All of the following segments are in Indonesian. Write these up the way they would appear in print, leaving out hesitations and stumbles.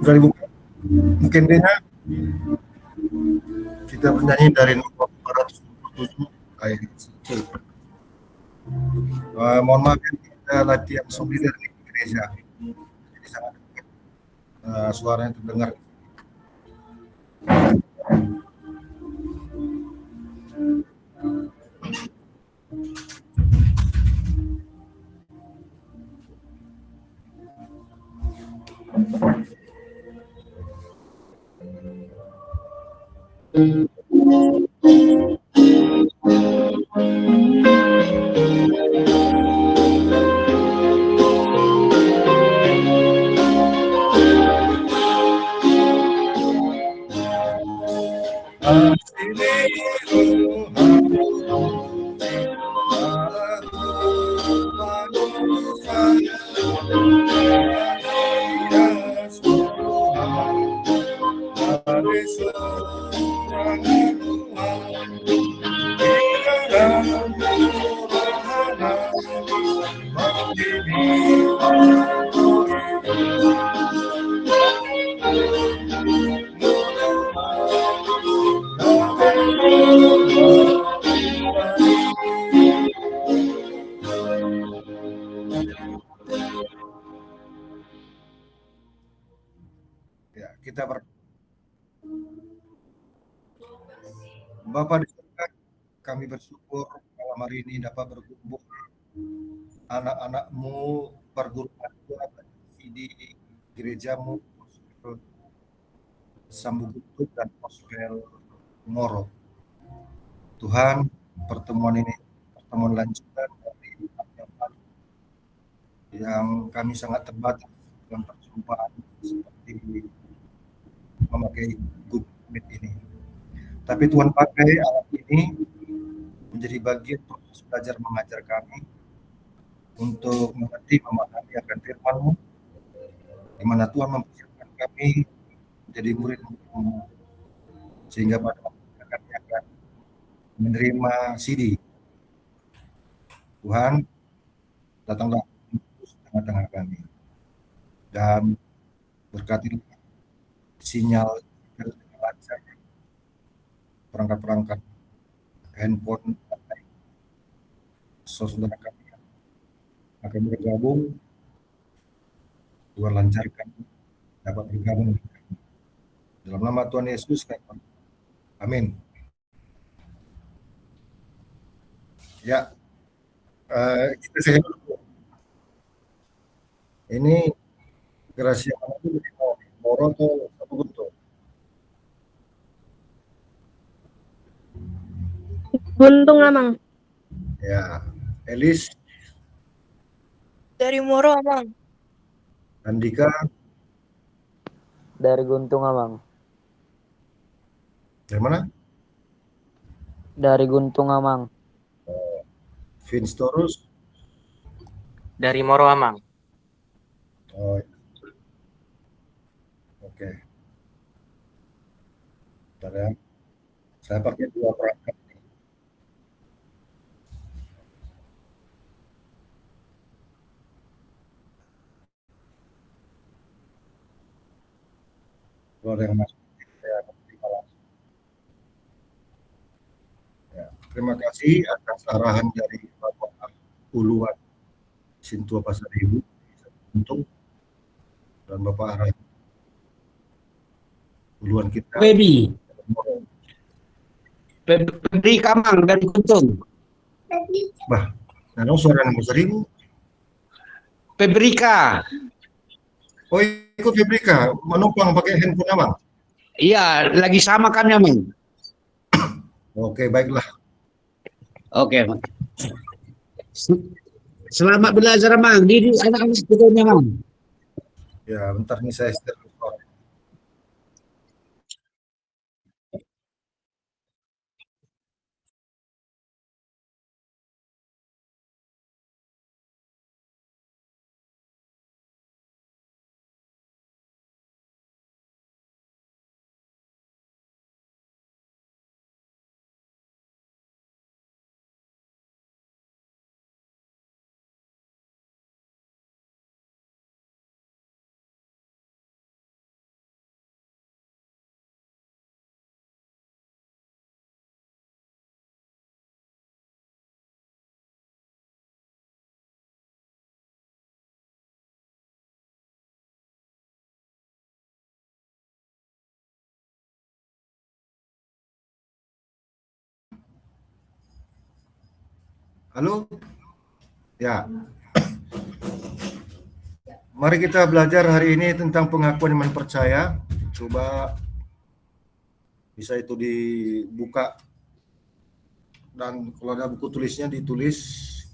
Udah dibuka? Mungkin Dina kita bernyanyi dari nomor 427 ayat 1. Mohon maaf ya, kita latihan solider di gereja, jadi sangat dekat, suaranya terdengar. Ya, kita Bapak di surga, kami bersyukur malam hari ini dapat berkumpul anak-anakmu perguruan tua di gerejamu Sambugutuk dan Gospel Moro. Tuhan, pertemuan ini pertemuan lanjutan dari yang kami sangat terbatas dalam perjumpaan seperti memakai Google Meet ini. Tapi Tuhan pakai alat ini menjadi bagian proses belajar mengajar kami untuk mengerti memahami akan firman-Mu, di mana Tuhan mempersiapkan kami menjadi murid-Mu, sehingga pada waktu kami akan menerima CD. Tuhan, datanglah di tengah-tengah kami dan berkati sinyal lancar, perangkat-perangkat handphone saudara kami akan bergabung, Tuhan lancarkan dapat bergabung dalam nama Tuhan Yesus. Amin. Ya, kita sehat dulu. Ini Gracia mana itu di Moro atau satu bentuk? Guntung Amang. Ya, Elis. Dari Moro Amang. Andika. Dari Guntung Amang. Dari mana? Dari Guntung Amang. Vince Torus. Dari Moro Amang. Oh, oke. Bentar ya. Saya pakai dua perangkat. Kalau ada yang masuk, saya akan terima langsung. Ya, terima kasih atas arahan dari Bapak Uluan Sintua Pasar Ibu untuk dan Bapak arahan Uluan kita. Baby. Pebri Kamang dari Guntung. Bah, nah suara nomor 1000. Pebrika. Oh, ikut Febrika, menumpang pakai handphone Abang? Iya, lagi sama kami, Amang. Oke, baiklah. Oke, Amang. Selamat belajar, Amang. Didik anak-anak kita, Amang. Ya, bentar nih saya setel. Halo? Ya, mari kita belajar hari ini tentang pengakuan iman percaya. Coba bisa itu dibuka dan kalau ada buku tulisnya ditulis,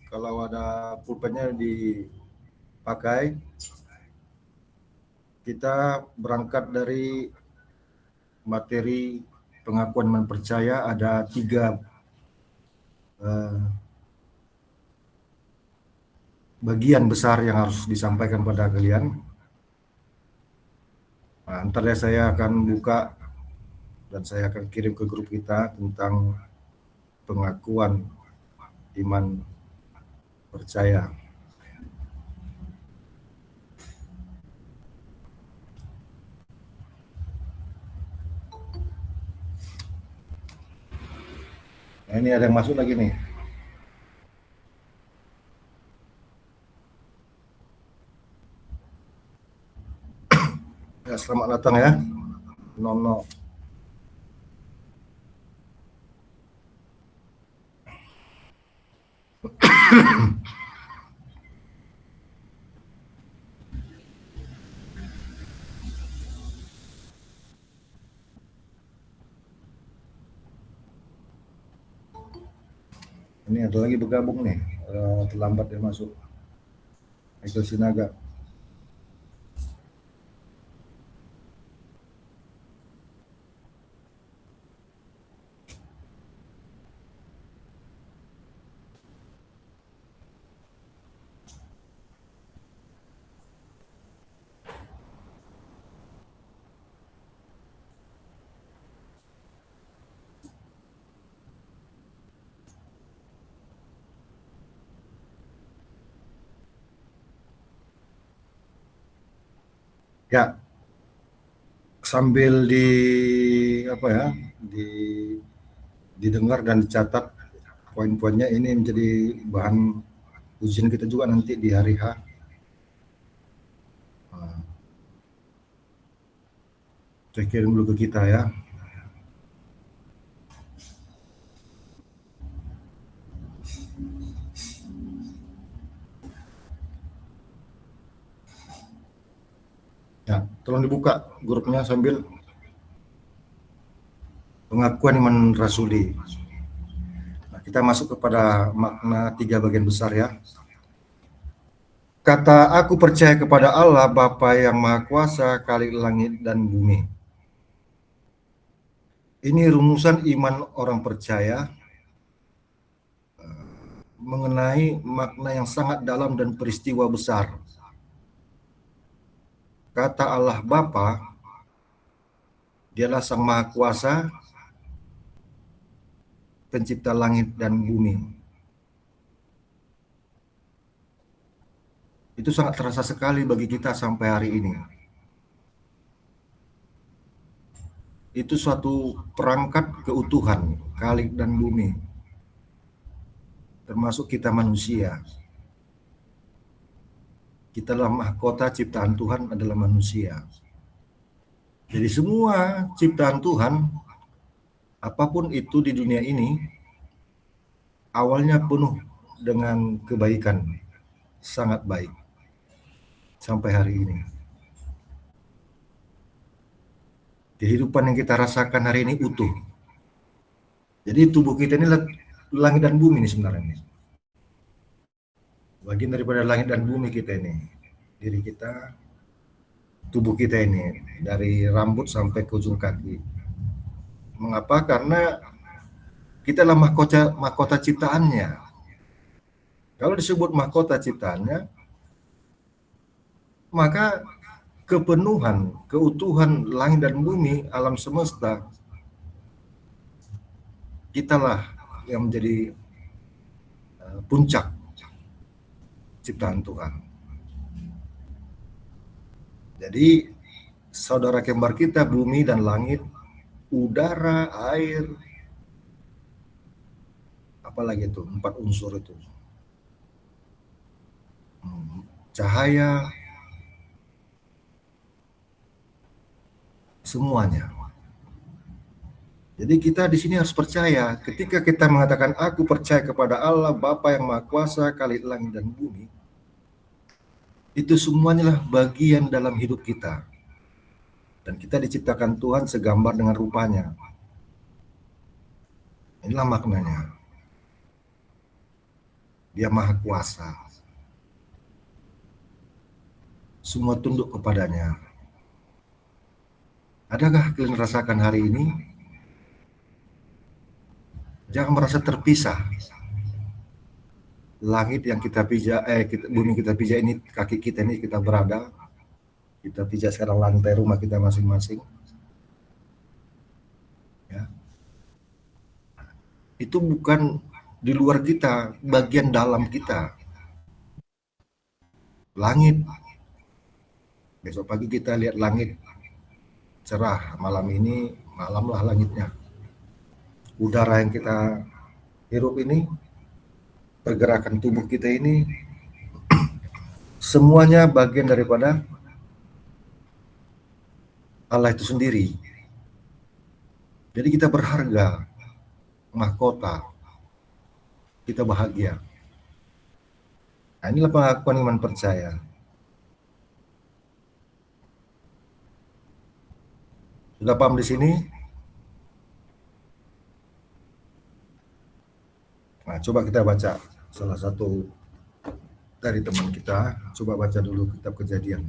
kalau ada pulpennya dipakai. Kita berangkat dari materi pengakuan iman percaya, ada 3 bagian besar yang harus disampaikan pada kalian. Nah, ntar ya saya akan buka dan saya akan kirim ke grup kita tentang pengakuan iman percaya. Nah, ini ada yang masuk lagi nih. Ya, selamat datang ya, Nono. Ini ada lagi bergabung nih, terlambat dia masuk. Michael Sinaga. Ya, sambil apa ya, didengar dan dicatat poin-poinnya, ini menjadi bahan ujian kita juga nanti di hari H. Nah, saya kirim dulu ke kita ya. Ya, tolong dibuka grupnya sambil pengakuan iman rasuli. Nah, kita masuk kepada makna 3 bagian besar ya. Kata aku percaya kepada Allah Bapa yang Maha Kuasa, Khalik langit dan bumi. Ini rumusan iman orang percaya mengenai makna yang sangat dalam dan peristiwa besar. Kata Allah Bapa, Dialah Sang Maha Kuasa, pencipta langit dan bumi. Itu sangat terasa sekali bagi kita sampai hari ini. Itu suatu perangkat keutuhan, Khalik dan bumi, termasuk kita manusia. Kita adalah mahkota ciptaan Tuhan, adalah manusia. Jadi semua ciptaan Tuhan, apapun itu di dunia ini, awalnya penuh dengan kebaikan, sangat baik, sampai hari ini. Kehidupan yang kita rasakan hari ini utuh. Jadi tubuh kita ini langit dan bumi ini sebenarnya. Bagian daripada langit dan bumi kita ini. Diri kita, tubuh kita ini, dari rambut sampai ke ujung kaki. Mengapa? Karena kita adalah mahkota ciptaannya. Kalau disebut mahkota ciptaannya, maka kepenuhan, keutuhan langit dan bumi, alam semesta, kitalah yang menjadi puncak ciptaan Tuhan. Jadi saudara kembar kita, bumi dan langit, udara, air, apalagi itu, 4 unsur itu. Cahaya, semuanya Jadi kita di sini harus percaya. Ketika kita mengatakan aku percaya kepada Allah Bapa yang Maha Kuasa, Khalik langit dan bumi, itu semuanya lah bagian dalam hidup kita. Dan kita diciptakan Tuhan segambar dengan rupanya. Inilah maknanya. Dia Maha Kuasa. Semua tunduk kepadanya. Adakah kalian rasakan hari ini? Jangan merasa terpisah. Langit yang kita pijak, bumi kita pijak ini, kaki kita ini kita berada. Kita pijak sekarang lantai rumah kita masing-masing. Ya. Itu bukan di luar kita, bagian dalam kita. Langit. Besok pagi kita lihat langit cerah, malam ini malamlah langitnya. Udara yang kita hirup ini, pergerakan tubuh kita ini, semuanya bagian daripada Allah itu sendiri. Jadi kita berharga, mahkota, kita bahagia. Nah, inilah pengakuan iman percaya. Sudah paham di sini? Nah, coba kita baca salah satu dari teman kita. Coba baca dulu kitab Kejadian.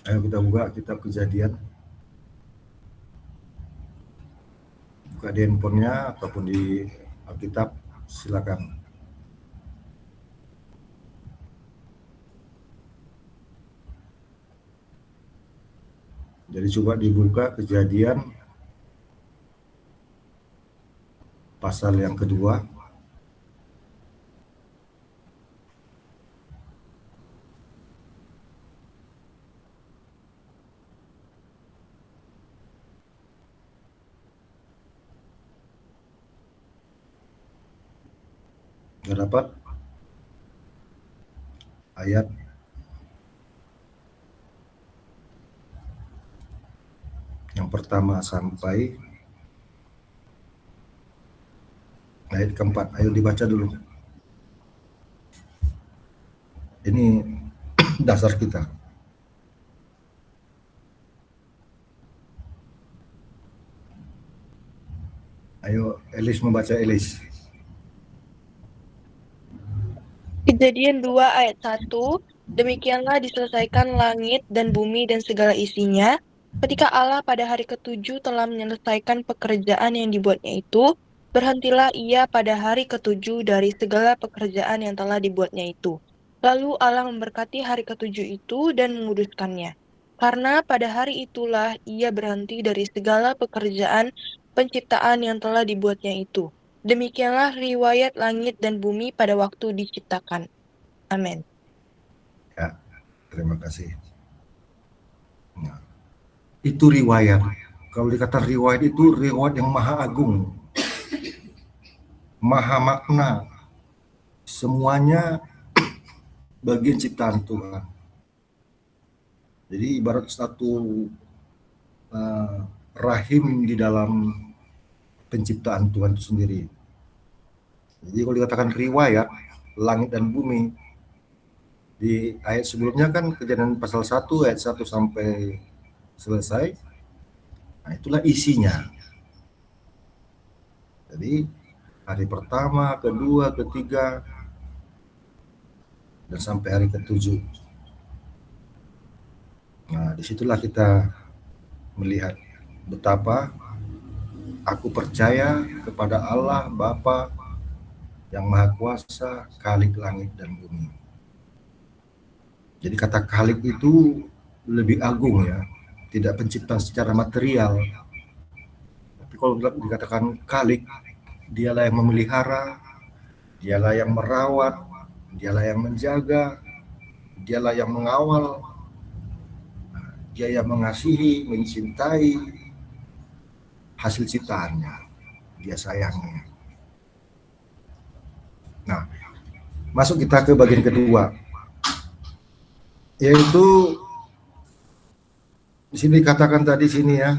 Ayo kita buka kitab Kejadian. Buka di handphonenya ataupun di Alkitab, silakan. Jadi coba dibuka Kejadian pasal yang kedua. Nggak dapat? Ayat yang pertama sampai ayat keempat. Ayo dibaca dulu. Ini dasar kita. Ayo Elis membaca, Elis. Kejadian 2 ayat 1, demikianlah diselesaikan langit dan bumi dan segala isinya, ketika Allah pada hari ketujuh telah menyelesaikan pekerjaan yang dibuatnya itu, berhentilah ia pada hari ketujuh dari segala pekerjaan yang telah dibuatnya itu. Lalu Allah memberkati hari ketujuh itu dan menguduskannya. Karena pada hari itulah ia berhenti dari segala pekerjaan penciptaan yang telah dibuatnya itu. Demikianlah riwayat langit dan bumi pada waktu diciptakan. Amin. Ya, terima kasih. Nah, itu riwayat. Kalau dikata riwayat itu riwayat yang maha agung, maha makna. Semuanya bagian ciptaan Tuhan. Jadi ibarat satu rahim di dalam penciptaan Tuhan itu sendiri. Jadi kalau dikatakan riwayat langit dan bumi, di ayat sebelumnya kan Kejadian pasal 1 ayat 1 sampai selesai. Nah, itulah isinya. Jadi hari pertama, kedua, ketiga, dan sampai hari ketujuh. Nah, disitulah kita melihat betapa aku percaya kepada Allah Bapa yang Maha Kuasa, Khalik langit dan bumi. Jadi kata Khalik itu lebih agung ya, tidak penciptaan secara material. Tapi kalau dikatakan Khalik, dialah yang memelihara, dialah yang merawat, dialah yang menjaga, dialah yang mengawal, dia yang mengasihi, mencintai hasil ciptaannya, dia sayangnya. Nah, masuk kita ke bagian kedua, yaitu di sini dikatakan tadi sini ya,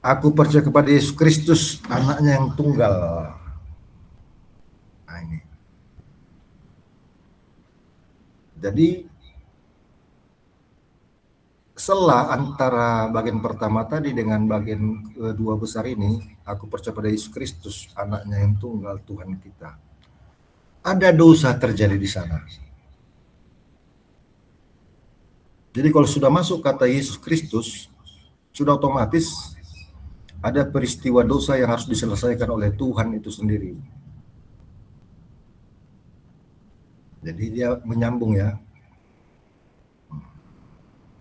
Aku percaya kepada Yesus Kristus, anaknya yang tunggal. Nah, ini. Jadi selah antara bagian pertama tadi dengan bagian kedua besar ini, aku percaya pada Yesus Kristus, anaknya yang tunggal, Tuhan kita. Ada dosa terjadi di sana. Jadi kalau sudah masuk kata Yesus Kristus, sudah otomatis ada peristiwa dosa yang harus diselesaikan oleh Tuhan itu sendiri. Jadi dia menyambung ya.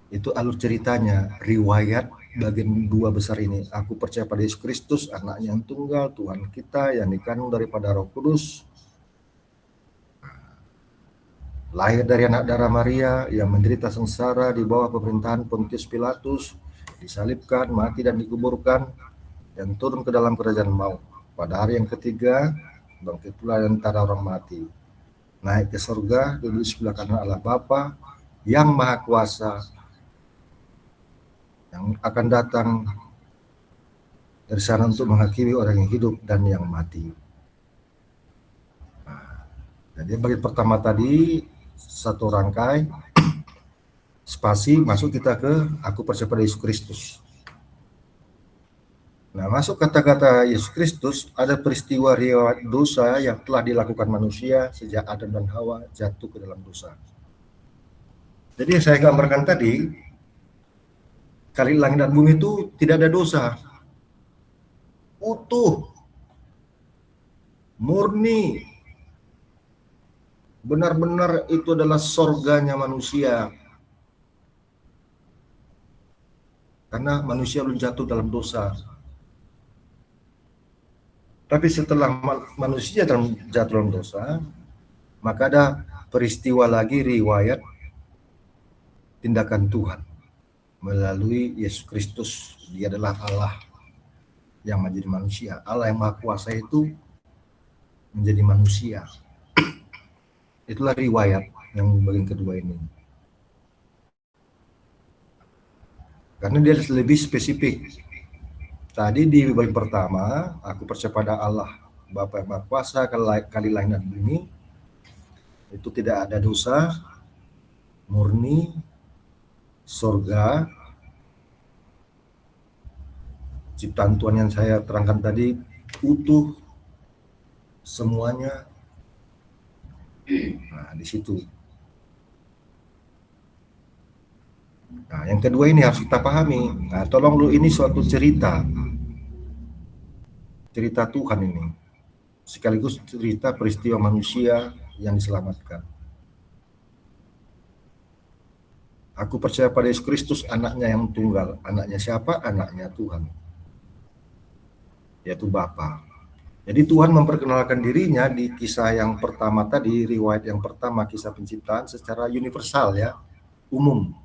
Itu alur ceritanya, riwayat bagian dua besar ini. Aku percaya pada Yesus Kristus, anaknya yang tunggal, Tuhan kita yang dikandung daripada Roh Kudus, lahir dari anak darah Maria, yang menderita sengsara di bawah pemerintahan Pontius Pilatus, disalibkan, mati dan dikuburkan, dan turun ke dalam kerajaan maut. Pada hari yang ketiga, bangkit pula antara orang mati, naik ke surga, duduk di sebelah kanan Allah Bapa yang Maha Kuasa, yang akan datang dari sana untuk menghakimi orang yang hidup dan yang mati. Jadi bagian pertama tadi satu rangkai spasi masuk kita ke aku percaya pada Yesus Kristus. Nah, masuk kata-kata Yesus Kristus, ada peristiwa riwayat dosa yang telah dilakukan manusia sejak Adam dan Hawa jatuh ke dalam dosa. Jadi yang saya gambarkan tadi, kali langit dan bumi itu tidak ada dosa. Utuh, murni, benar-benar itu adalah sorganya manusia. Karena manusia belum jatuh dalam dosa. Tapi setelah manusia jatuh dalam dosa, maka ada peristiwa lagi riwayat tindakan Tuhan melalui Yesus Kristus. Dia adalah Allah yang menjadi manusia. Allah yang Maha Kuasa itu menjadi manusia. Itulah riwayat yang bagian kedua ini. Karena dia lebih spesifik. Tadi di bagian pertama, aku percaya pada Allah, Bapa yang Maha Kuasa, kali langit dan bumi, itu tidak ada dosa, murni, surga, ciptaan Tuhan yang saya terangkan tadi, utuh, semuanya. Nah, di situ. Nah, yang kedua ini harus kita pahami. Nah, tolong dulu, ini suatu cerita Tuhan ini, sekaligus cerita peristiwa manusia yang diselamatkan. Aku percaya pada Yesus Kristus, anaknya yang tunggal. Anaknya siapa? Anaknya Tuhan, yaitu Bapa. Jadi Tuhan memperkenalkan dirinya di kisah yang pertama tadi, riwayat yang pertama, kisah penciptaan secara universal ya, umum.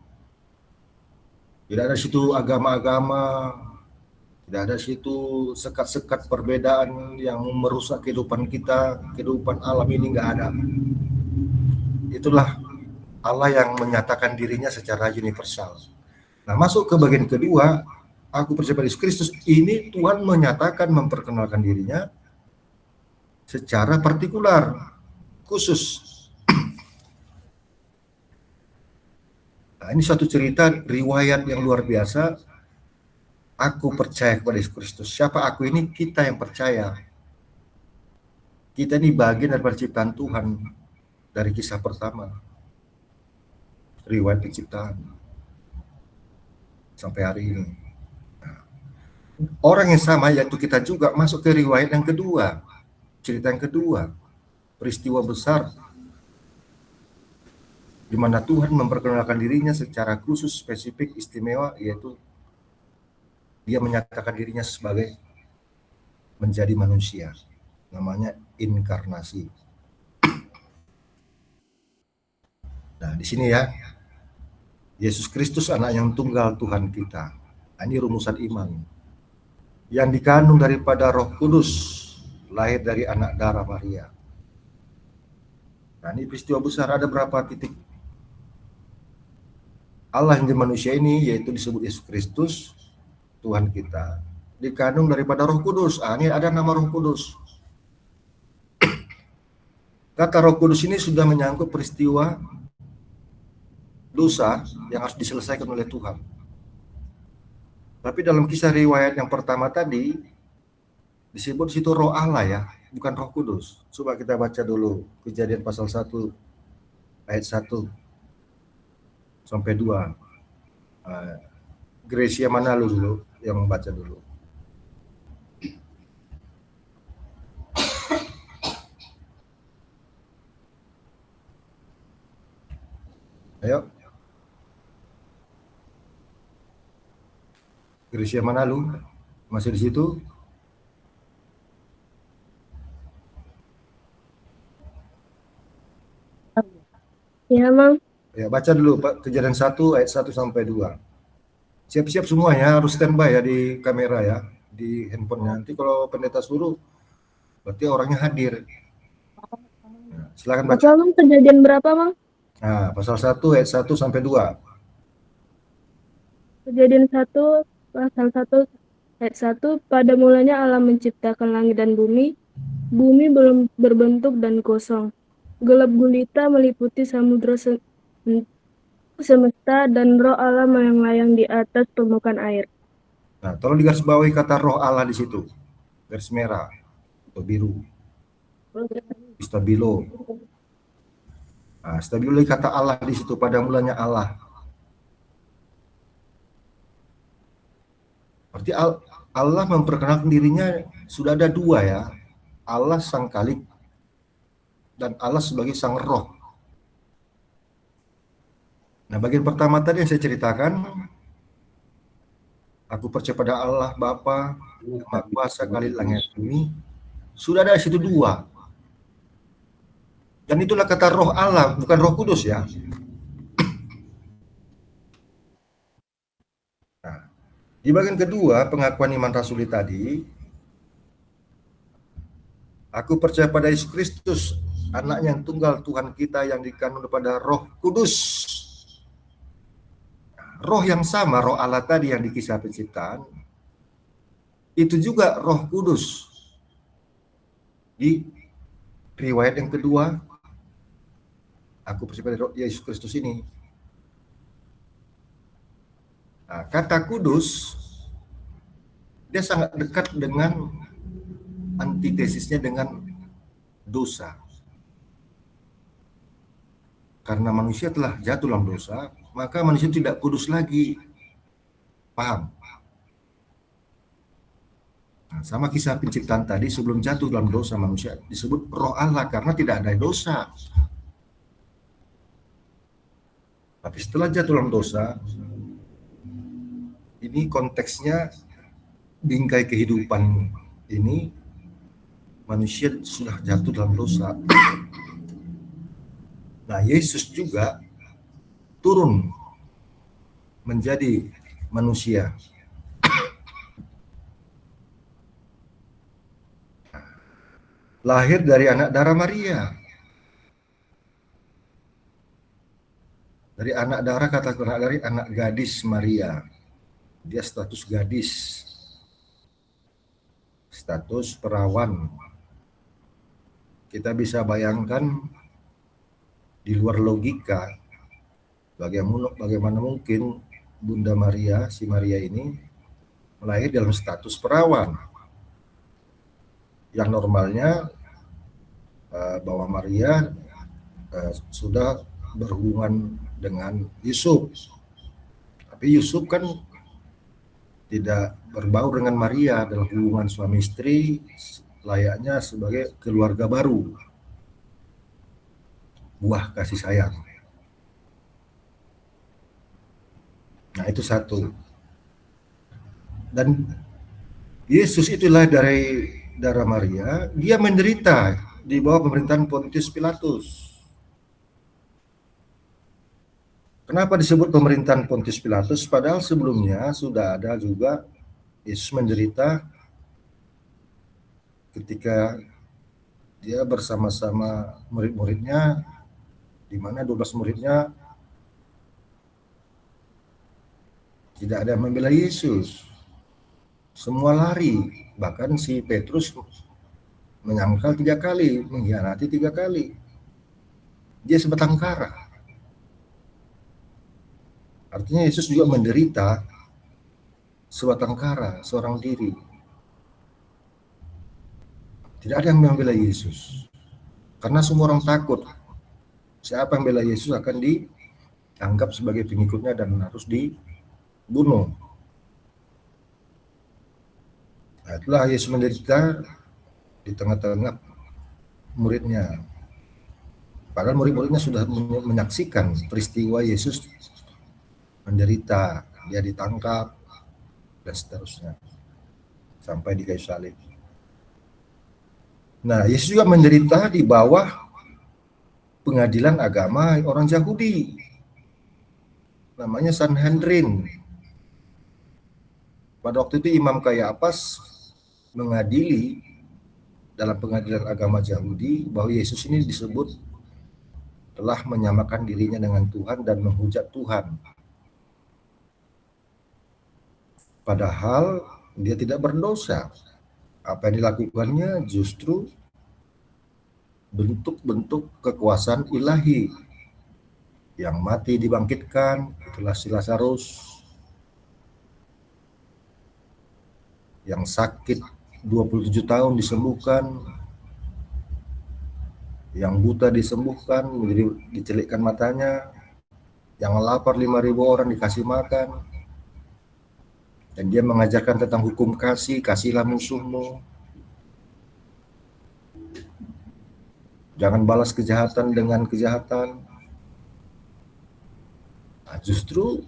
Tidak ada situ agama-agama, tidak ada situ sekat-sekat perbedaan yang merusak kehidupan kita, kehidupan alam ini nggak ada. Itulah Allah yang menyatakan dirinya secara universal. Nah, masuk ke bagian kedua, aku percaya pada Yesus Kristus, ini Tuhan menyatakan, memperkenalkan dirinya secara partikular, khusus. Nah, ini suatu cerita riwayat yang luar biasa. Aku percaya kepada Yesus Kristus. Siapa aku ini? Kita yang percaya. Kita ini bagian dari penciptaan Tuhan dari kisah pertama, riwayat penciptaan sampai hari ini. Nah, orang yang sama yaitu kita juga masuk ke riwayat yang kedua, cerita yang kedua, peristiwa besar di mana Tuhan memperkenalkan dirinya secara khusus, spesifik, istimewa, yaitu dia menyatakan dirinya sebagai menjadi manusia. Namanya inkarnasi. Nah, di sini ya, Yesus Kristus anak yang tunggal Tuhan kita. Ini rumusan iman. Yang dikandung daripada Roh Kudus, lahir dari anak darah Maria. Nah, ini peristiwa besar, ada berapa titik? Allah yang jadi manusia ini, yaitu disebut Yesus Kristus, Tuhan kita. dikandung daripada Roh Kudus. Ini ada nama Roh Kudus. Kata Roh Kudus ini sudah menyangkut peristiwa dosa yang harus diselesaikan oleh Tuhan. Tapi dalam kisah riwayat yang pertama tadi disebut situ Roh Allah ya, bukan Roh Kudus. Coba kita baca dulu Kejadian pasal 1 ayat 1 sampai 2. Gracia mana lu dulu yang membaca dulu? Ayo. Gracia mana lu? Masih di situ? Ya, Mang. Ya, baca dulu Pak, Kejadian 1 ayat 1 sampai 2. Siap-siap semuanya, harus standby ya di kamera ya, di handphonenya. Nanti kalau pendeta suruh, berarti orangnya hadir. Nah, silakan baca. Apa, Mang? Kejadian berapa, Mang? Nah, pasal 1 ayat 1 sampai 2. Kejadian 1, pasal 1, ayat 1. Pada mulanya Allah menciptakan langit dan bumi. Bumi belum berbentuk dan kosong. Gelap gulita meliputi samudra semesta dan Roh Allah melayang-layang di atas permukaan air. Nah, tolong digarisbawahi kata Roh Allah di situ. Garis merah atau biru. Stabilo. Nah, stabilo kata Allah di situ, pada mulanya Allah. Berarti Allah memperkenalkan dirinya sudah ada dua ya. Allah sang Khalik dan Allah sebagai sang Roh. Nah, bagian pertama tadi yang saya ceritakan, aku percaya pada Allah Bapa, Maha Kuasa, Khalik langit bumi. Sudah ada di situ dua. Dan itulah kata Roh Allah, bukan Roh Kudus ya. Nah, di bagian kedua, pengakuan iman rasuli tadi, aku percaya pada Yesus Kristus, anaknya yang tunggal Tuhan kita yang dikandung daripada Roh Kudus. Roh yang sama, Roh Allah tadi yang di kisah penciptaan, itu juga Roh Kudus. Di riwayat yang kedua, aku percaya pada Yesus Kristus ini. Nah, kata kudus, dia sangat dekat dengan antitesisnya dengan dosa. Karena manusia telah jatuh dalam dosa, maka manusia tidak kudus lagi. Paham? Nah, sama kisah penciptaan tadi, sebelum jatuh dalam dosa manusia disebut Roh Allah karena tidak ada dosa. Tapi setelah jatuh dalam dosa, ini konteksnya bingkai kehidupan ini, manusia sudah jatuh dalam dosa. Nah, Yesus juga turun menjadi manusia. Lahir dari anak darah Maria. Dari anak darah, kata-kata dari anak gadis Maria. Dia status gadis. Status perawan. Kita bisa bayangkan di luar logika, bagaimana mungkin Bunda Maria, si Maria ini lahir dalam status perawan. Yang normalnya bahwa Maria sudah berhubungan dengan Yusuf. Tapi Yusuf kan tidak berbaur dengan Maria dalam hubungan suami istri, layaknya sebagai keluarga baru. Buah kasih sayang. Nah, itu satu. Dan Yesus itulah dari darah Maria, dia menderita di bawah pemerintahan Pontius Pilatus. Kenapa disebut pemerintahan Pontius Pilatus? Padahal sebelumnya sudah ada juga Yesus menderita ketika dia bersama-sama murid-muridnya, di mana 12 muridnya tidak ada yang membela Yesus. Semua lari, bahkan si Petrus menyangkal 3 kali, mengkhianati 3 kali. Dia sebatang kara. Artinya Yesus juga menderita sebatang kara, seorang diri. Tidak ada yang membela Yesus. Karena semua orang takut. Siapa yang membela Yesus akan dianggap sebagai pengikutnya dan harus dibunuh. Nah, itulah Yesus menderita di tengah-tengah muridnya. Padahal murid-muridnya sudah menyaksikan peristiwa Yesus menderita, dia ditangkap, dan seterusnya, sampai di kayu salib. Nah, Yesus juga menderita di bawah pengadilan agama orang Yahudi, namanya Sanhedrin. Pada waktu itu Imam Kayafas mengadili dalam pengadilan agama Yahudi bahwa Yesus ini disebut telah menyamakan dirinya dengan Tuhan dan menghujat Tuhan. Padahal dia tidak berdosa. Apa yang dilakukannya justru bentuk-bentuk kekuasaan ilahi. Yang mati dibangkitkan, itulah si Lazarus. Yang sakit 27 tahun disembuhkan, yang buta disembuhkan, menjadi dicelikkan matanya, yang lapar 5.000 orang dikasih makan, dan dia mengajarkan tentang hukum kasih, kasihlah musuhmu, jangan balas kejahatan dengan kejahatan. Nah, justru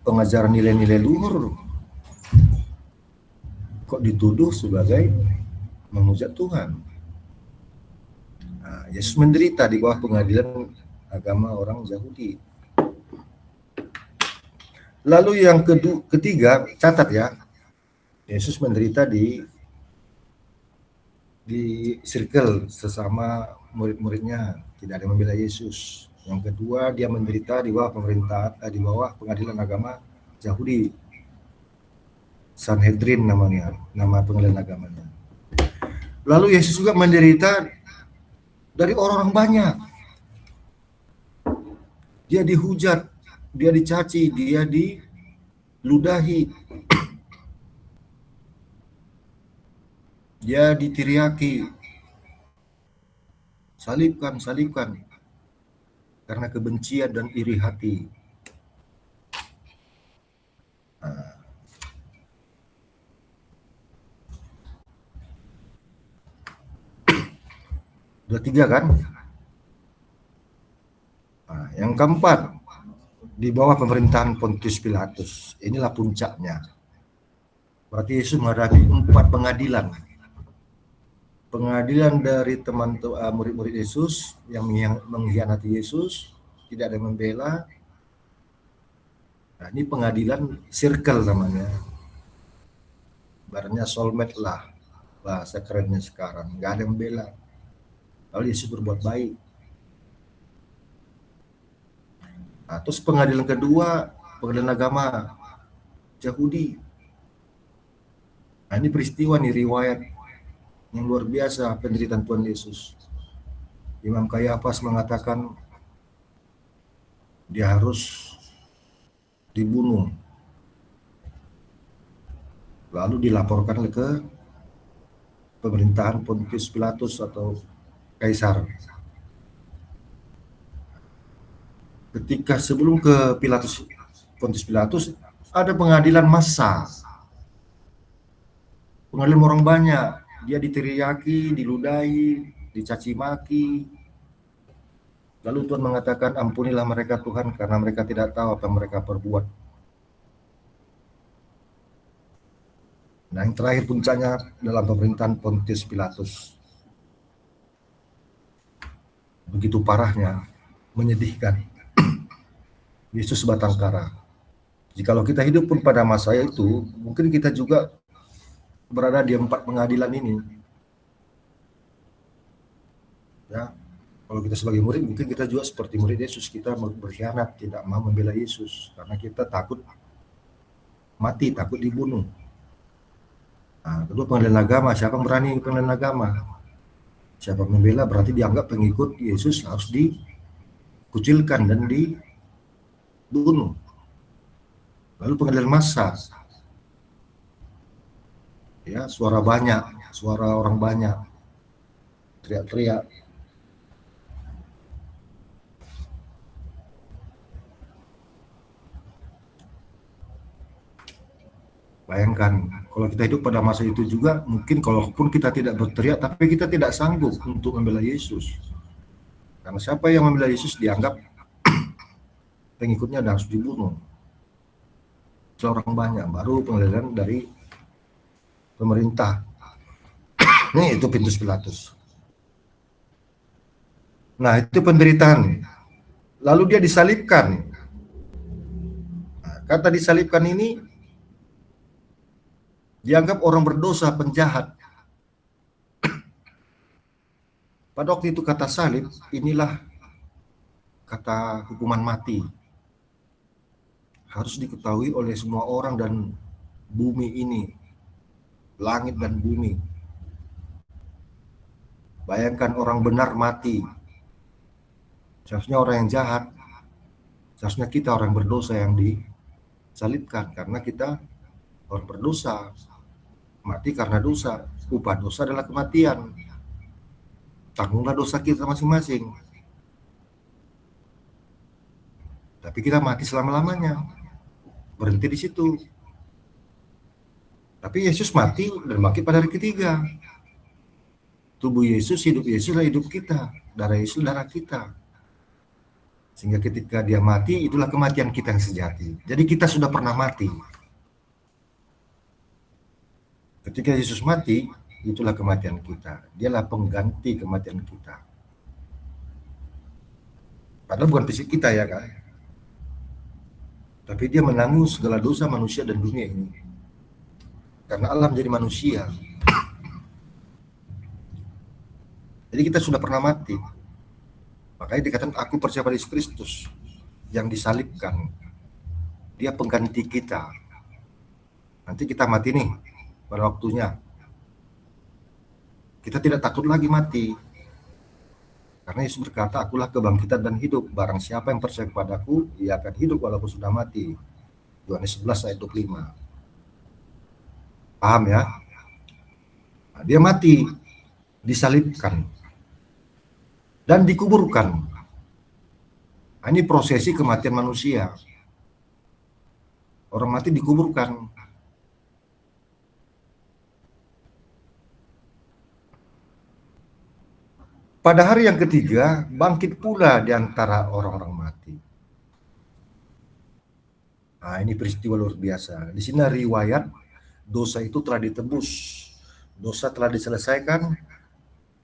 pengajaran nilai-nilai luhur kok dituduh sebagai menghujat Tuhan. Nah, Yesus menderita di bawah pengadilan agama orang Yahudi. Lalu yang ketiga, catat ya, Yesus menderita di circle sesama murid-muridnya, tidak ada yang membela Yesus. Yang kedua, dia menderita di bawah di bawah pengadilan agama Yahudi. Sanhedrin namanya, nama pengadilan agamanya. Lalu Yesus juga menderita dari orang-orang banyak. Dia dihujat, dia dicaci, dia diludahi, dia diteriaki, salibkan, salibkan, karena kebencian dan iri hati. Nah, udah 3 kan? Nah, yang keempat, di bawah pemerintahan Pontius Pilatus. Inilah puncaknya. Berarti Yesus menghadapi 4 pengadilan. Pengadilan dari murid-murid Yesus yang mengkhianati Yesus, tidak ada yang membela. Nah, ini pengadilan circle namanya. Barannya soulmate lah, bahasa kerennya sekarang. Nggak ada yang membela. Lalu Yesus berbuat baik. Nah, terus pengadilan kedua, pengadilan agama Yahudi. Nah, ini peristiwa nih, riwayat yang luar biasa penderitaan Tuhan Yesus. Imam Kayafas mengatakan dia harus dibunuh. Lalu dilaporkan ke pemerintahan Pontius Pilatus atau Kaisar. Ketika sebelum ke Pontius Pilatus, ada pengadilan massa. Pengadilan orang banyak. Dia diteriaki, diludahi, dicaci maki. Lalu Tuhan mengatakan, ampunilah mereka Tuhan, karena mereka tidak tahu apa yang mereka perbuat. Nah, yang terakhir puncaknya dalam pemerintahan Pontius Pilatus. Begitu parahnya, menyedihkan. Yesus sebatang kara. Jikalau kita hidup pun pada masa itu, mungkin kita juga berada di 4 pengadilan ini. Ya, kalau kita sebagai murid, mungkin kita juga seperti murid Yesus, kita berkhianat, tidak mau membela Yesus, karena kita takut mati, takut dibunuh. Nah, kedua pengadilan agama, siapa yang berani pengadilan agama? Siapa membela berarti dianggap pengikut Yesus harus dikucilkan dan dibunuh. Lalu pengadilan massa, ya suara banyak, suara orang banyak, teriak-teriak. Bayangkan, kalau kita hidup pada masa itu juga, mungkin kalaupun kita tidak berteriak, tapi kita tidak sanggup untuk membela Yesus. Karena siapa yang membela Yesus dianggap pengikutnya harus dibunuh. Seorang banyak, baru pengadilan dari pemerintah. Nih, itu Pintus Pilatus. Nah, itu penderitaan. Lalu dia disalibkan. Nah, kata disalibkan ini dianggap orang berdosa, penjahat. Pada waktu itu kata salib, inilah kata hukuman mati. Harus diketahui oleh semua orang dan bumi ini, langit dan bumi. Bayangkan orang benar mati. Seharusnya orang yang jahat, seharusnya kita orang berdosa yang disalibkan, karena kita orang berdosa, mati karena dosa. Upah dosa adalah kematian. Tanggunglah dosa kita masing-masing. Tapi kita mati selama-lamanya. Berhenti di situ. Tapi Yesus mati dan bangkit pada hari ketiga. Tubuh Yesus, hidup Yesus adalah hidup kita. Darah Yesus darah kita. Sehingga ketika dia mati, itulah kematian kita yang sejati. Jadi kita sudah pernah mati. Ketika Yesus mati, itulah kematian kita. Dialah pengganti kematian kita. Padahal bukan fisik kita ya kan. Tapi dia menanggung segala dosa manusia dan dunia ini. Karena Allah menjadi manusia. Jadi kita sudah pernah mati. Makanya dikatakan aku percaya pada Yesus Kristus yang disalibkan. Dia pengganti kita. Nanti kita mati nih pada waktunya. Kita tidak takut lagi mati. Karena Yesus berkata, akulah kebangkitan dan hidup. Barang siapa yang percaya kepadaku, ia akan hidup walaupun sudah mati. Yohanes 11 ayat 25. Paham ya? Nah, dia mati, disalibkan, dan dikuburkan. Nah, ini prosesi kematian manusia. Orang mati dikuburkan. Pada hari yang ketiga, bangkit pula di antara orang-orang mati. Nah, ini peristiwa luar biasa. Di sini riwayat dosa itu telah ditebus, dosa telah diselesaikan,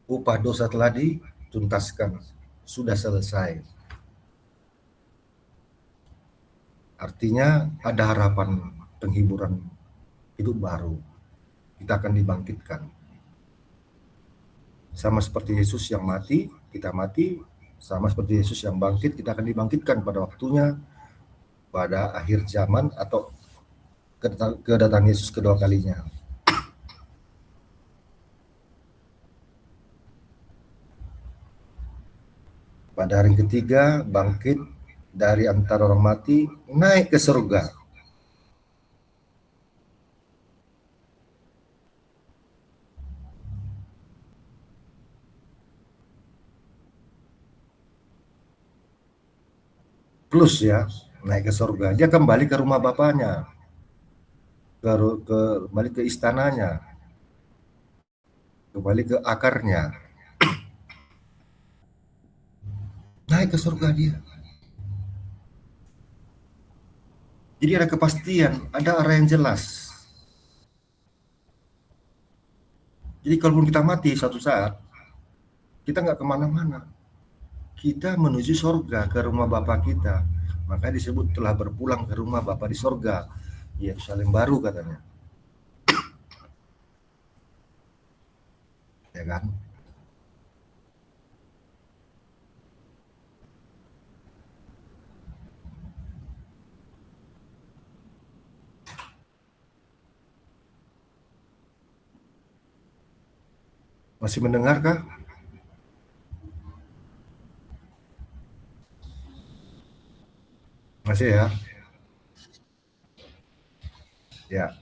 upah dosa telah dituntaskan, sudah selesai. Artinya ada harapan penghiburan hidup baru. Kita akan dibangkitkan. Sama seperti Yesus yang mati, kita mati. Sama seperti Yesus yang bangkit, kita akan dibangkitkan pada waktunya, pada akhir zaman atau kedatangan Yesus kedua kalinya. Pada hari ketiga, bangkit dari antara orang mati, naik ke surga. Plus ya, naik ke surga. Dia kembali ke rumah bapaknya, kembali ke istananya, kembali ke akarnya. Naik ke surga dia. Jadi ada kepastian, ada arah yang jelas. Jadi kalaupun kita mati suatu saat, kita nggak kemana-mana. Kita menuju surga, ke rumah Bapa kita. Makanya disebut telah berpulang ke rumah Bapa di surga. Yerusalem baru katanya. Ya kan? Masih mendengarkah? Masih ya? Ya.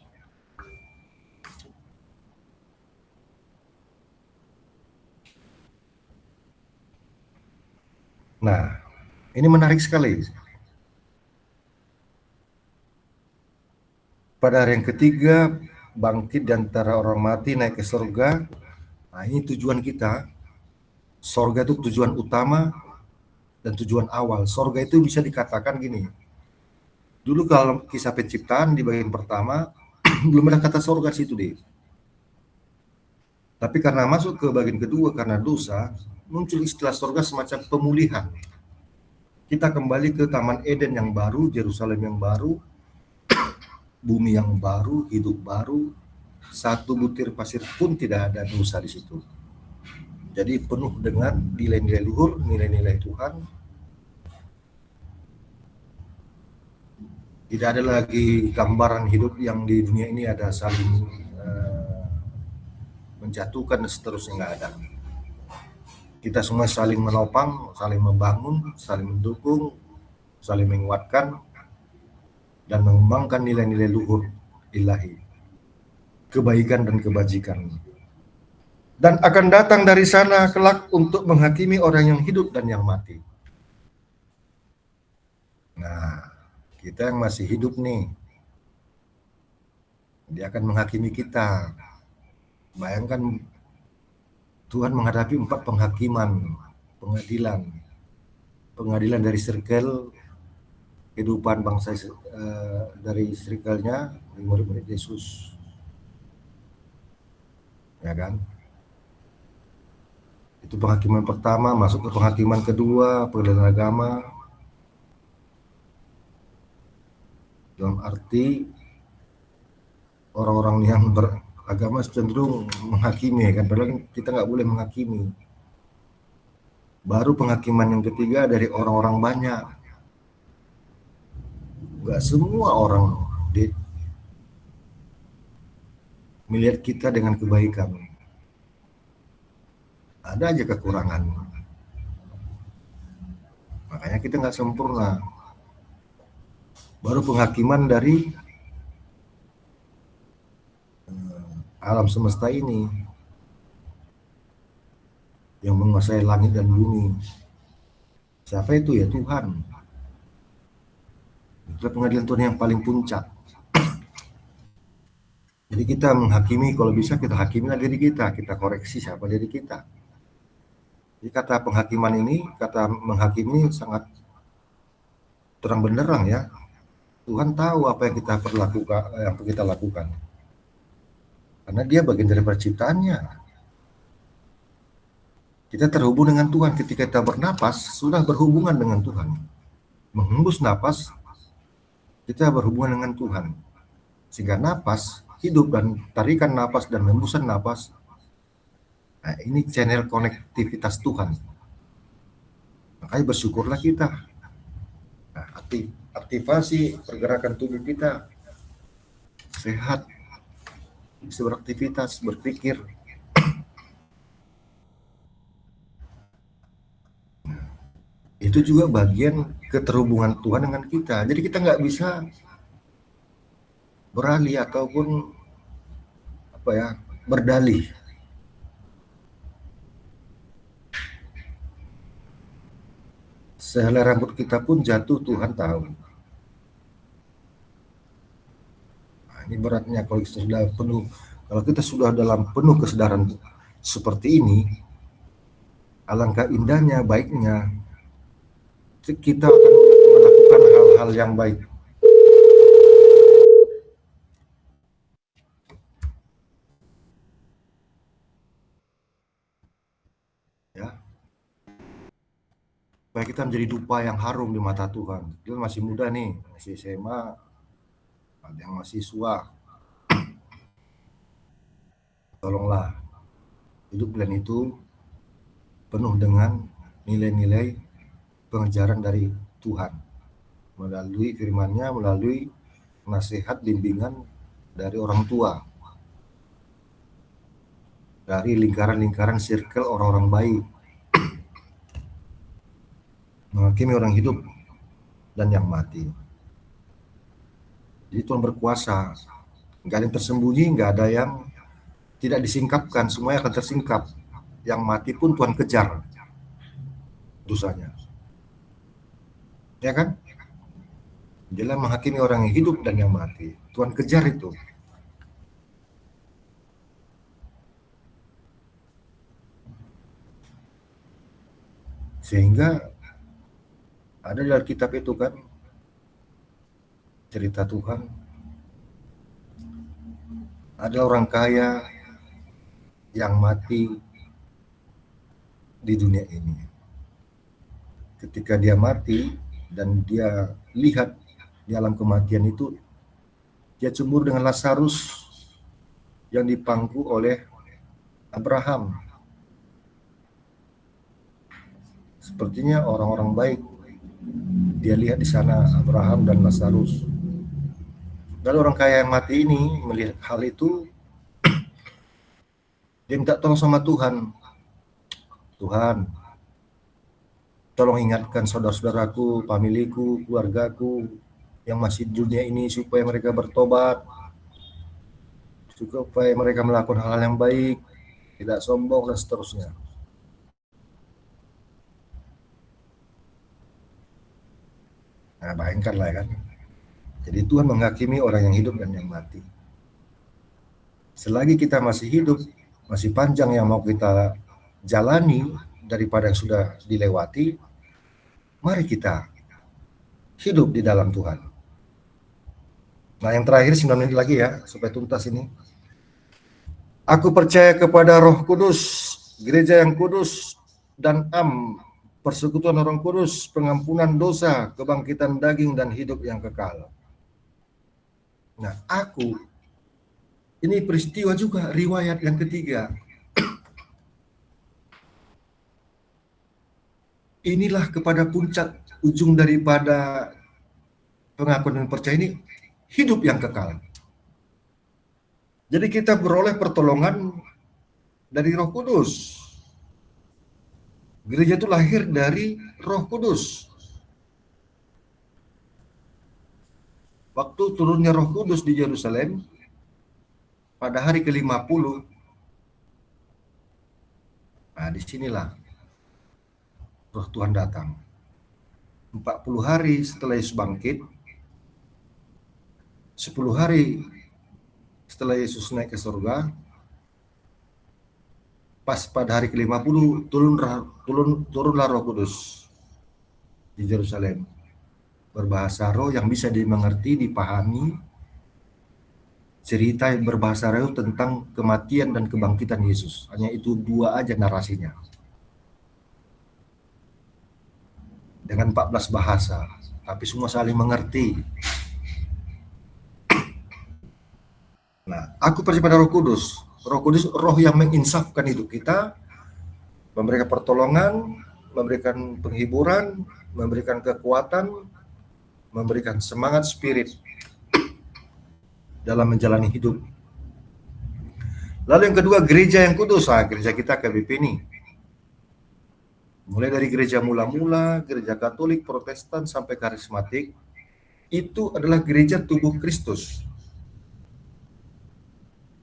Nah, ini menarik sekali. Pada hari yang ketiga, bangkit di antara orang mati, naik ke surga. Nah, ini tujuan kita. Surga itu tujuan utama dan tujuan awal. Surga itu bisa dikatakan gini. Dulu kalau kisah penciptaan di bagian pertama, belum ada kata surga situ deh. Tapi karena masuk ke bagian kedua, karena dosa, muncul istilah surga semacam pemulihan. Kita kembali ke Taman Eden yang baru, Yerusalem yang baru, bumi yang baru, hidup baru, satu butir pasir pun tidak ada dosa di situ. Jadi penuh dengan nilai-nilai luhur, nilai-nilai Tuhan. Tidak ada lagi gambaran hidup yang di dunia ini ada saling menjatuhkan dan seterusnya, nggak ada. Kita semua saling menopang, saling membangun, saling mendukung, saling menguatkan, dan mengembangkan nilai-nilai luhur ilahi, kebaikan dan kebajikan. Dan akan datang dari sana kelak untuk menghakimi orang yang hidup dan yang mati. Nah, kita yang masih hidup nih, dia akan menghakimi kita. Bayangkan Tuhan menghadapi 4 penghakiman, pengadilan dari circle kehidupan bangsa, dari circle-nya murid-murid Yesus, ya kan? Itu penghakiman pertama. Masuk ke penghakiman kedua, pengadilan agama, dalam arti orang-orang yang beragama cenderung menghakimi, kan? Padahal kita nggak boleh menghakimi. Baru penghakiman yang ketiga dari orang-orang banyak. Nggak semua orang melihat kita dengan kebaikan. Ada aja kekurangan. Makanya kita nggak sempurna. Baru penghakiman dari alam semesta ini yang menguasai langit dan bumi. Siapa itu? Ya Tuhan. Itulah pengadilan Tuhan yang paling puncak. Jadi kita menghakimi, kalau bisa kita hakimilah diri kita koreksi siapa diri kita. Jadi kata penghakiman ini, kata menghakimi sangat terang benderang ya. Tuhan tahu apa yang kita perlakukan, yang kita lakukan. Karena dia bagian dari penciptaannya. Kita terhubung dengan Tuhan ketika kita bernapas, sudah berhubungan dengan Tuhan. Menghembus napas, kita berhubungan dengan Tuhan. Sehingga napas, hidup dan tarikan napas dan hembusan napas, nah ini channel konektivitas Tuhan. Makanya bersyukurlah kita. Nah, aktivasi pergerakan tubuh kita sehat, bisa beraktivitas, berpikir. Itu juga bagian keterhubungan Tuhan dengan kita. Jadi kita nggak bisa beralih ataupun berdalih. Sehelai rambut kita pun jatuh, Tuhan tahu. Nah, ini beratnya kalau kita sudah penuh. Kalau kita sudah dalam penuh kesadaran seperti ini, alangkah indahnya, baiknya kita akan melakukan hal-hal yang baik. Ya. Supaya kita menjadi dupa yang harum di mata Tuhan. Kita masih muda nih, masih SMA, ada yang mahasiswa. Tolonglah hidup kalian itu penuh dengan nilai-nilai pengajaran dari Tuhan melalui firman-Nya, melalui nasihat bimbingan dari orang tua. dari lingkaran-lingkaran circle orang-orang baik, menghakimi orang hidup dan yang mati. Jadi Tuhan berkuasa, nggak ada yang tersembunyi, nggak ada yang tidak disingkapkan, semuanya akan tersingkap. Yang mati pun Tuhan kejar dosanya, ya kan? Dia menghakimi orang yang hidup dan yang mati. Tuhan kejar itu. Sehingga ada dalam kitab itu kan cerita Tuhan. Ada orang kaya yang mati di dunia ini. Ketika dia mati dan dia lihat di alam kematian itu, dia cemburu dengan Lazarus yang dipangku oleh Abraham. Sepertinya orang-orang baik. Dia lihat di sana Abraham dan Lazarus. Dan orang kaya yang mati ini melihat hal itu, dia minta tolong sama Tuhan. Tuhan, tolong ingatkan saudara-saudaraku, familiku, keluargaku yang masih di dunia ini supaya mereka bertobat, supaya mereka melakukan hal-hal yang baik, tidak sombong dan seterusnya. Nah, bayangkanlah kan. Jadi Tuhan menghakimi orang yang hidup dan yang mati. Selagi kita masih hidup, masih panjang yang mau kita jalani daripada yang sudah dilewati, mari kita hidup di dalam Tuhan. Nah, yang terakhir 9 menit lagi ya, supaya tuntas ini. Aku percaya kepada Roh Kudus, gereja yang kudus dan persekutuan orang kudus, pengampunan dosa, kebangkitan daging dan hidup yang kekal. Nah, ini peristiwa juga, riwayat yang ketiga. Inilah kepada puncak ujung daripada pengakuan dan percaya ini, hidup yang kekal. Jadi kita beroleh pertolongan dari Roh Kudus. Gereja itu lahir dari Roh Kudus. Waktu turunnya Roh Kudus di Yerusalem pada hari ke-50, nah disinilah Roh Tuhan datang. 40 hari setelah Yesus bangkit, 10 hari setelah Yesus naik ke surga, pas pada hari ke-50 turunlah Roh Kudus di Yerusalem. Berbahasa roh yang bisa dimengerti, dipahami, cerita yang berbahasa roh tentang kematian dan kebangkitan Yesus. Hanya itu dua aja narasinya. Dengan 14 bahasa, tapi semua saling mengerti. Nah, aku percaya pada Roh Kudus. Roh Kudus, roh yang menginsafkan hidup kita, memberikan pertolongan, memberikan penghiburan, memberikan kekuatan, memberikan semangat spirit dalam menjalani hidup. Lalu yang kedua, gereja yang kudus. Nah, gereja kita KBP ini. Mulai dari gereja mula-mula, gereja Katolik, Protestan, sampai karismatik, itu adalah gereja tubuh Kristus.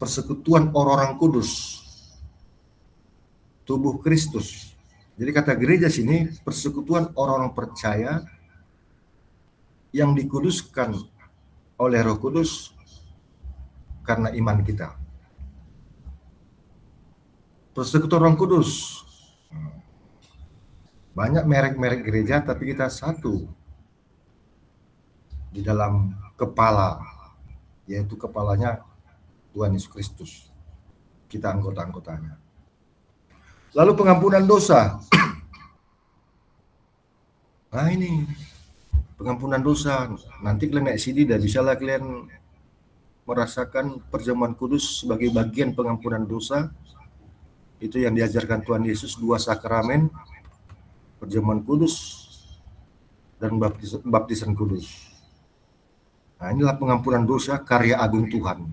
Persekutuan orang-orang kudus. Tubuh Kristus. Jadi kata gereja sini, persekutuan orang-orang percaya yang dikuduskan oleh Roh Kudus karena iman kita. Persekutuan orang kudus. Banyak merek-merek gereja, tapi kita satu di dalam kepala, yaitu kepalanya Tuhan Yesus Kristus. Kita anggota-anggotanya. Lalu pengampunan dosa. Nah ini, pengampunan dosa. Nanti kalian naik CD dan bisalah kalian merasakan perjamuan kudus sebagai bagian pengampunan dosa. Itu yang diajarkan Tuhan Yesus, 2 sakramen, perjamuan kudus dan baptisan kudus. Nah, inilah pengampunan dosa, karya agung Tuhan.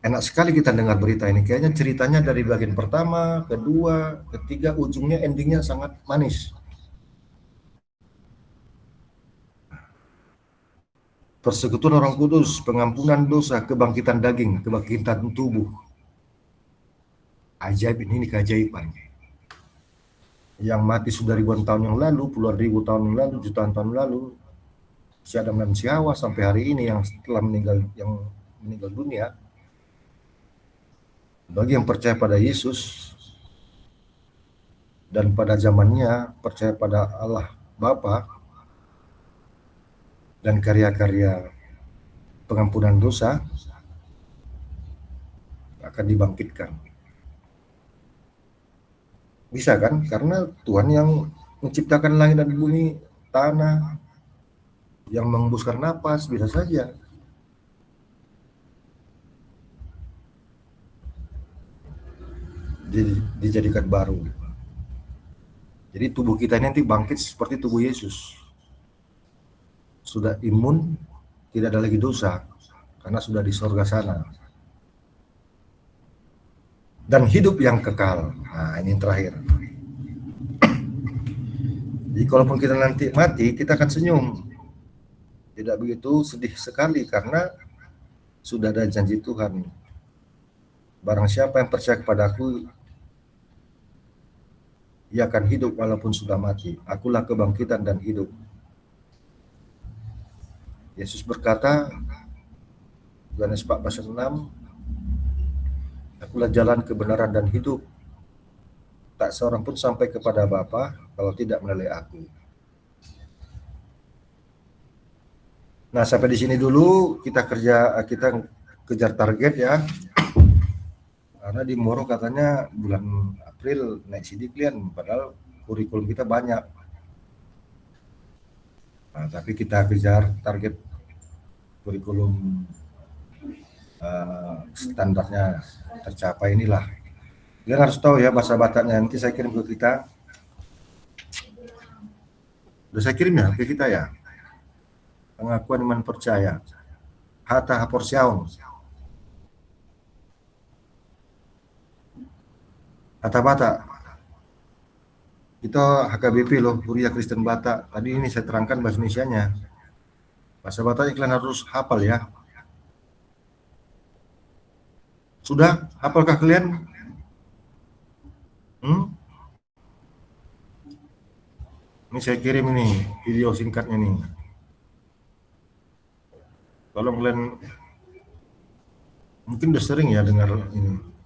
Enak sekali kita dengar berita ini. Kayaknya ceritanya dari bagian pertama, kedua, ketiga, ujungnya endingnya sangat manis. Persekutuan Orang Kudus, pengampunan dosa, kebangkitan daging, kebangkitan tubuh. Ajaib ini keajaiban. Yang mati sudah ribuan tahun yang lalu, puluhan ribu tahun yang lalu, jutaan tahun lalu, si Adam dan si Hawa sampai hari ini yang telah meninggal dunia. Bagi yang percaya pada Yesus dan pada zamannya percaya pada Allah Bapa dan karya-karya pengampunan dosa akan dibangkitkan. Bisa kan? Karena Tuhan yang menciptakan langit dan bumi, tanah, yang mengembuskan napas, bisa saja. Dijadikan baru. Jadi tubuh kita ini nanti bangkit seperti tubuh Yesus. Sudah imun, tidak ada lagi dosa, karena sudah di sorga sana. Dan hidup yang kekal. Nah, ini yang terakhir. Jadi kalaupun kita nanti mati, kita akan senyum. Tidak begitu sedih sekali, karena sudah ada janji Tuhan. Barang siapa yang percaya kepadaku, ia akan hidup walaupun sudah mati. Akulah kebangkitan dan hidup. Yesus berkata, Yohanes 14:6, akulah jalan kebenaran dan hidup. Tak seorang pun sampai kepada Bapa kalau tidak melalui aku. Nah, sampai di sini dulu kita kejar target ya. Karena di Moro katanya bulan April naik sidik klien, padahal kurikulum kita banyak. Nah, tapi kita kejar target kurikulum standarnya tercapai inilah. Kalian harus tahu ya bahasa Bataknya, nanti saya kirim ke kita. Udah saya kirim ya ke kita ya. Pengakuan iman percaya. Hata haporsiaun. Kata Batak, kita HKBP loh, Huria Kristen Batak. Tadi ini saya terangkan bahasa Indonesianya. Bahasa Bataknya kalian harus hafal ya. Sudah? Hafalkah kalian? Ini saya kirim ini, video singkatnya nih. Tolong kalian, mungkin udah sering ya dengar ini.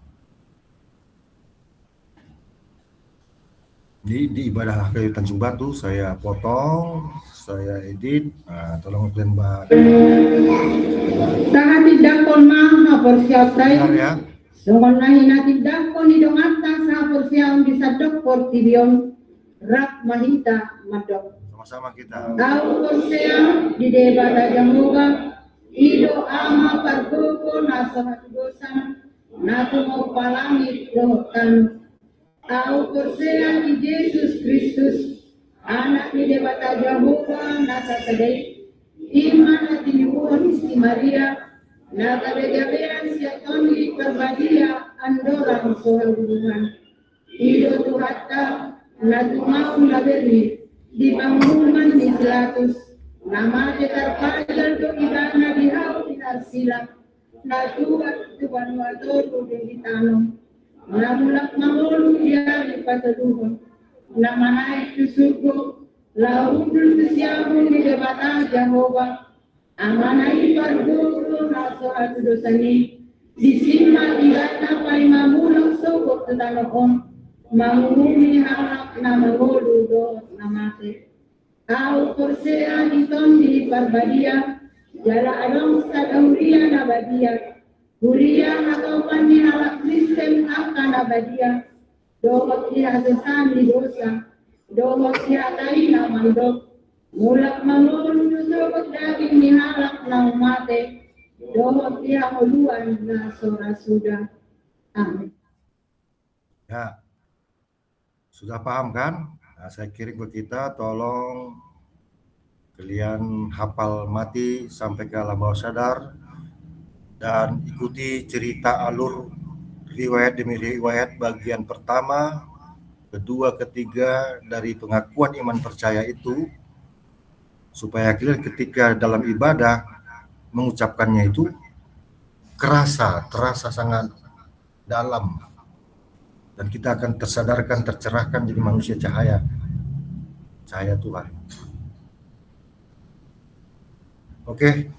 Di ibadah kayu Tanjung Batu saya potong, saya edit. Nah, tolong kalian baca. Tahan tidak kon maha persiapkan. Benar ya? Songon nahina tidak kon idong atas sa persiapan di sadok portibion rak mahita madok. Sama-sama kita. Tahu persiapan di debata jamuga ido ama pargoko nasahat dosan natu mau palangit dohtan. Tahu percaya di Yesus Kristus, anak di debata Jehovah, nasa sedai, iman at iniuon si Maria, nakabegabean siya toni perbadia, andorang sohagulungan. Ido tuhata, natumaw na beri, di bangunan ni Pilatus, nama detarpajal do idana dihaw inarsila, natuat tuban wator udengitanong. Namulak mangolu dia di pataduhon. Namanai kusuko laudul kesiamun di debata Jehovah. Amanai parguru naso hatu dosani. Disima igata pai mamulak sokot tetanohon. Mangumi halak na mangolu do namate. Kau persea di tondi parbadia. Jala adong sadauria nabadia. Huria atau pani halak Kristen akan abadia, dohot dia sesami dosa, dohot dia taina mandok, mulak mangulun sobat daging ni halak nang mate, dohot dia huluan na sora sudah. Amin. Ya, sudah paham kan? Nah, saya kirim ke kita, tolong kalian hafal mati sampai ke alam bawah sadar. dan ikuti cerita alur riwayat demi riwayat bagian pertama, kedua, ketiga dari pengakuan iman percaya itu, supaya kalian ketika dalam ibadah mengucapkannya itu terasa sangat dalam, dan kita akan tersadarkan, tercerahkan jadi manusia cahaya Tuhan. Oke,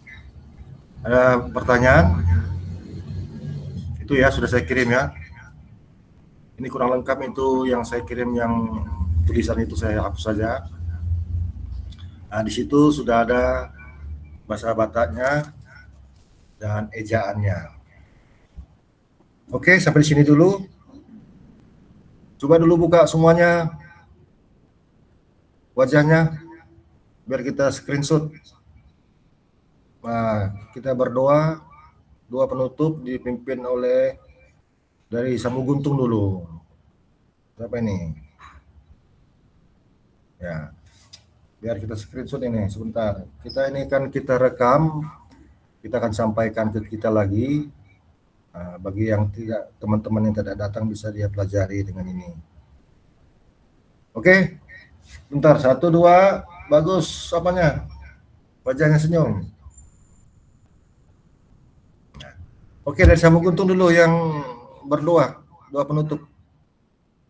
ada pertanyaan? Itu ya sudah saya kirim ya. Ini kurang lengkap itu yang saya kirim, yang tulisan itu saya hapus saja. Nah, di situ sudah ada bahasa Bataknya dan ejaannya. Oke, sampai di sini dulu. Coba dulu buka semuanya wajahnya biar kita screenshot. Nah, kita berdoa, doa penutup dipimpin oleh dari Samu Guntung dulu. Siapa ini? Ya, biar kita screenshot ini sebentar. Kita ini kan kita rekam, kita akan sampaikan ke kita lagi. Nah, bagi yang tidak, teman-teman yang tidak datang bisa dia pelajari dengan ini. Oke, bentar, 1, 2, bagus apanya? Wajahnya senyum. Oke, dari Samu Guntung dulu yang berdoa, doa penutup.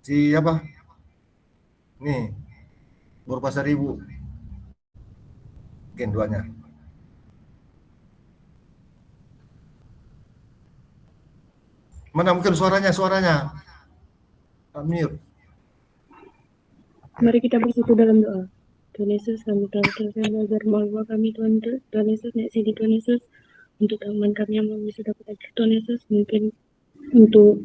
Siapa? Nih, Bor Pasaribu. Mungkin doanya. Mana mungkin suaranya? Mute. Mari kita bersatu dalam doa. Tuhan Yesus, kami telah belajar bahwa kami Tuhan Yesus, nek sini Tuhan Yesus, untuk teman kami yang belum bisa dapat hadir Tuhan Yesus, mungkin untuk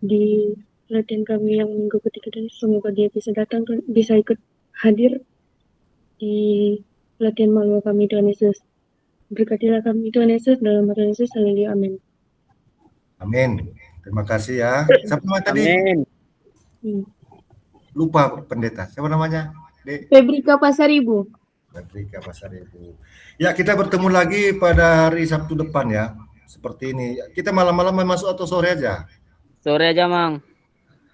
di latihan kami yang minggu ketiga dan semoga dia bisa datang, bisa ikut hadir di latihan malam kami Tuhan Yesus. Berkatilah kami Tuhan Yesus, dalam nama Tuhan Yesus, haleluya, amin. Amin. Terima kasih ya. Siapa namanya tadi? Amin. Lupa pendeta. Siapa namanya? Dek. Febrika Pasaribu. Febrika Pasaribu. Ya, kita bertemu lagi pada hari Sabtu depan ya. Seperti ini. Kita malam-malam masuk atau sore aja? Sore aja, Mang.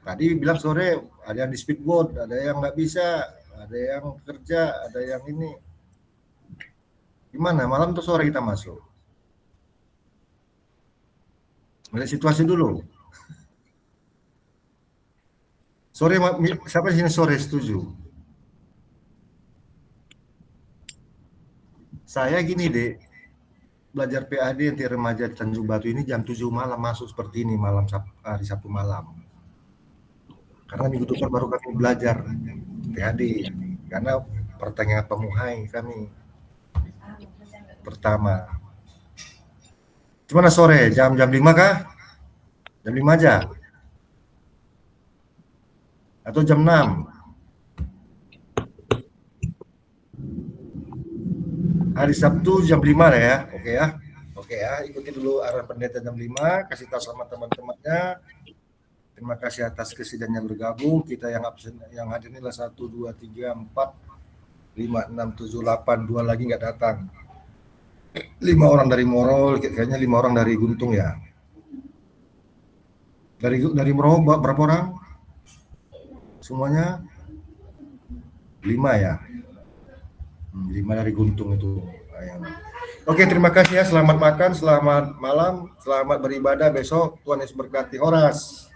Tadi bilang sore, ada yang di speedboat, ada yang nggak bisa, ada yang kerja, ada yang ini. Gimana? Malam atau sore kita masuk? Melihat situasi dulu. Sore, siapa di sini sore setuju? Saya gini deh, belajar PAD anti remaja di Tanjung Batu ini jam 7 malam masuk seperti ini, malam hari Sabtu malam. Karena minggu depan baru kami belajar PAD, karena pertanyaan pemuhai kami pertama. Gimana sore? Jam 5 kah? Jam 5 aja? Atau jam 6? Hari Sabtu jam 5 ya. Oke ya. Oke ya, ikuti dulu arahan pendeta jam 5, kasih tahu sama teman-temannya. Terima kasih atas kesediaannya bergabung. Kita yang absen, yang hadir inilah 1, 2, 3, 4, 5, 6, 7, 8, 2 lagi nggak datang. 5 orang dari Moro, kayaknya 5 orang dari Guntung ya. Dari Moro berapa orang? Semuanya 5 ya. 5 dari Guntung itu. Oke, terima kasih ya. Selamat makan, selamat malam, selamat beribadah besok. Tuhan Yesus berkati. Horas.